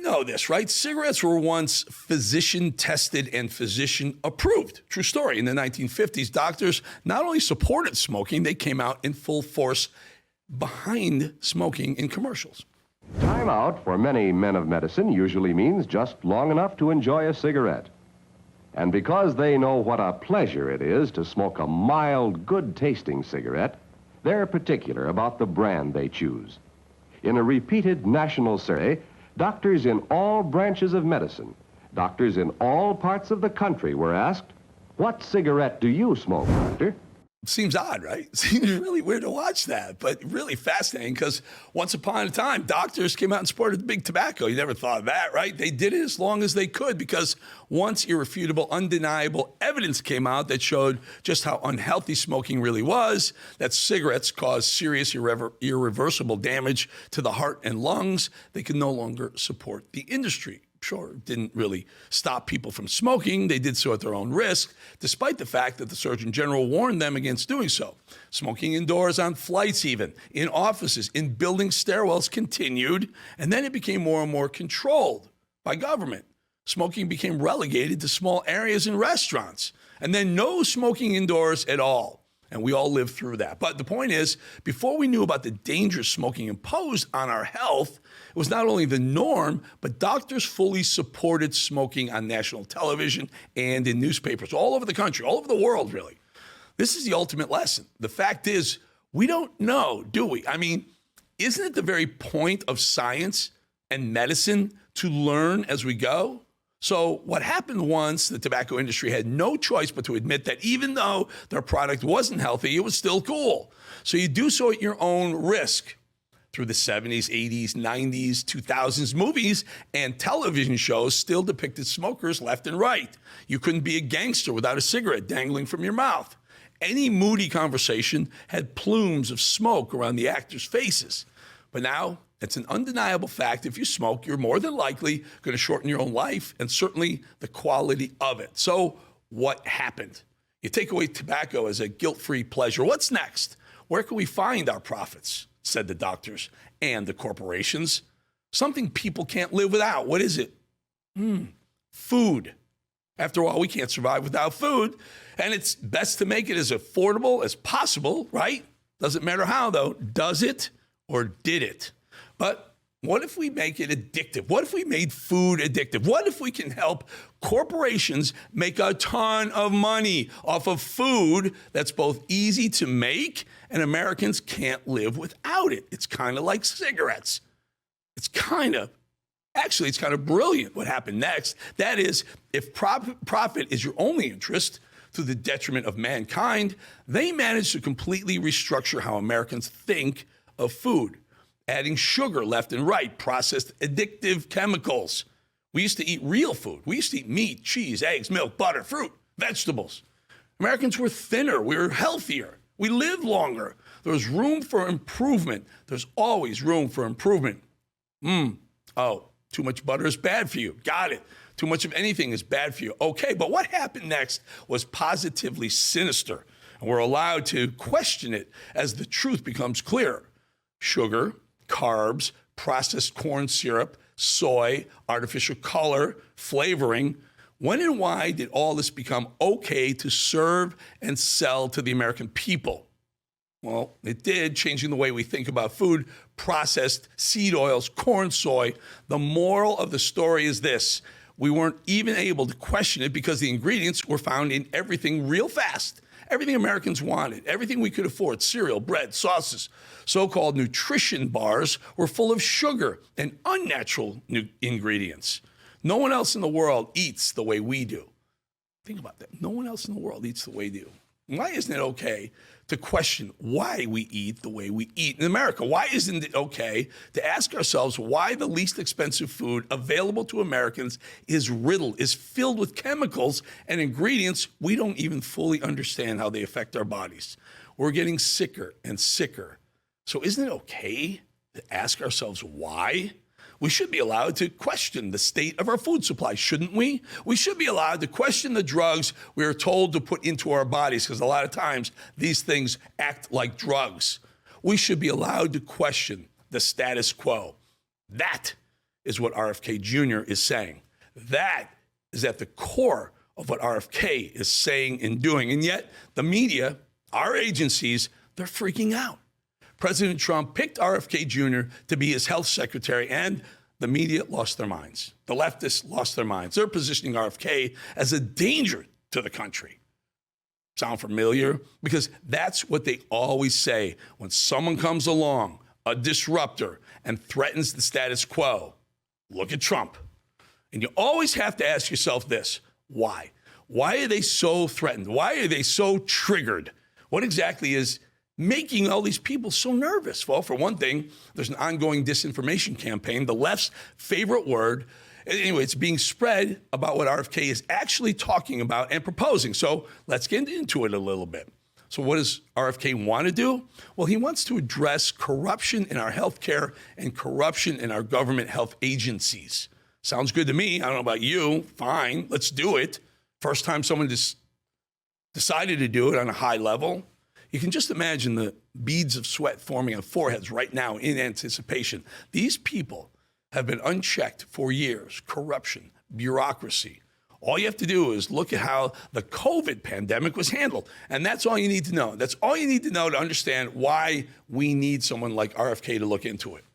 know this, right? Cigarettes were once physician-tested and physician-approved. True story. In the 1950s, doctors not only supported smoking, they came out in full force behind smoking in commercials. Time out for many men of medicine usually means just long enough to enjoy a cigarette. And because they know what a pleasure it is to smoke a mild, good-tasting cigarette, they're particular about the brand they choose. In a repeated national survey, doctors in all branches of medicine, doctors in all parts of the country were asked, "What cigarette do you smoke, doctor?" Seems odd, right? Seems really weird to watch that, but really fascinating because once upon a time, doctors came out and supported the big tobacco. You never thought of that, right? They did it as long as they could because once irrefutable, undeniable evidence came out that showed just how unhealthy smoking really was, that cigarettes cause serious irreversible damage to the heart and lungs, they could no longer support the industry. Sure, it didn't really stop people from smoking. They did so at their own risk, despite the fact that the Surgeon General warned them against doing so. Smoking indoors on flights even, in offices, in building stairwells continued, and then it became more and more controlled by government. Smoking became relegated to small areas in restaurants, and then no smoking indoors at all. And we all lived through that. But the point is, before we knew about the dangers smoking imposed on our health, it was not only the norm, but doctors fully supported smoking on national television and in newspapers all over the country, all over the world, really. This is the ultimate lesson. The fact is, we don't know, do we? I mean, isn't it the very point of science and medicine to learn as we go? So what happened once, the tobacco industry had no choice but to admit that even though their product wasn't healthy, it was still cool. So you do so at your own risk. Through the 70s, 80s, 90s, 2000s, movies and television shows still depicted smokers left and right. You couldn't be a gangster without a cigarette dangling from your mouth. Any moody conversation had plumes of smoke around the actors' faces. But now, it's an undeniable fact. If you smoke, you're more than likely going to shorten your own life and certainly the quality of it. So what happened? You take away tobacco as a guilt-free pleasure. What's next? Where can we find our profits? Said the doctors and the corporations. Something people can't live without. What is it? Food. After all, we can't survive without food. And it's best to make it as affordable as possible, right? Doesn't matter how, though. Does it or did it? But what if we make it addictive? What if we made food addictive? What if we can help corporations make a ton of money off of food that's both easy to make and Americans can't live without it? It's kind of like cigarettes. It's kind of brilliant what happened next. That is, if profit is your only interest to the detriment of mankind, they managed to completely restructure how Americans think of food. Adding sugar left and right, processed addictive chemicals. We used to eat real food. We used to eat meat, cheese, eggs, milk, butter, fruit, vegetables. Americans were thinner. We were healthier. We lived longer. There was room for improvement. There's always room for improvement. Oh, too much butter is bad for you. Got it. Too much of anything is bad for you. Okay, but what happened next was positively sinister. And we're allowed to question it as the truth becomes clearer. Sugar, carbs, processed corn syrup, soy, artificial color, flavoring. When and why did all this become okay to serve and sell to the American people? Well, it did, changing the way we think about food, processed seed oils, corn, soy. The moral of the story is this. We weren't even able to question it because the ingredients were found in everything real fast. Everything Americans wanted, everything we could afford, cereal, bread, sauces, so-called nutrition bars were full of sugar and unnatural ingredients. No one else in the world eats the way we do. Think about that. No one else in the world eats the way we do. Why isn't it okay to question why we eat the way we eat in America? Why isn't it okay to ask ourselves why the least expensive food available to Americans is riddled, is filled with chemicals and ingredients we don't even fully understand how they affect our bodies? We're getting sicker and sicker. So isn't it okay to ask ourselves why? We should be allowed to question the state of our food supply, shouldn't we? We should be allowed to question the drugs we are told to put into our bodies, because a lot of times these things act like drugs. We should be allowed to question the status quo. That is what RFK Jr. is saying. That is at the core of what RFK is saying and doing. And yet the media, our agencies, they're freaking out. President Trump picked RFK Jr. to be his health secretary, and the media lost their minds. The leftists lost their minds. They're positioning RFK as a danger to the country. Sound familiar? Because that's what they always say when someone comes along, a disruptor, and threatens the status quo. Look at Trump. And you always have to ask yourself this: why? Why are they so threatened? Why are they so triggered? What exactly is making all these people so nervous? Well, for one thing, there's an ongoing disinformation campaign. The left's favorite word. Anyway, it's being spread about what RFK is actually talking about and proposing. So let's get into it a little bit. So what does RFK want to do? Well, he wants to address corruption in our healthcare and corruption in our government health agencies. Sounds good to me. I don't know about you. Fine, let's do it. First time someone just decided to do it on a high level. You can just imagine the beads of sweat forming on foreheads right now in anticipation. These people have been unchecked for years. Corruption, bureaucracy. All you have to do is look at how the COVID pandemic was handled. And that's all you need to know. That's all you need to know to understand why we need someone like RFK to look into it.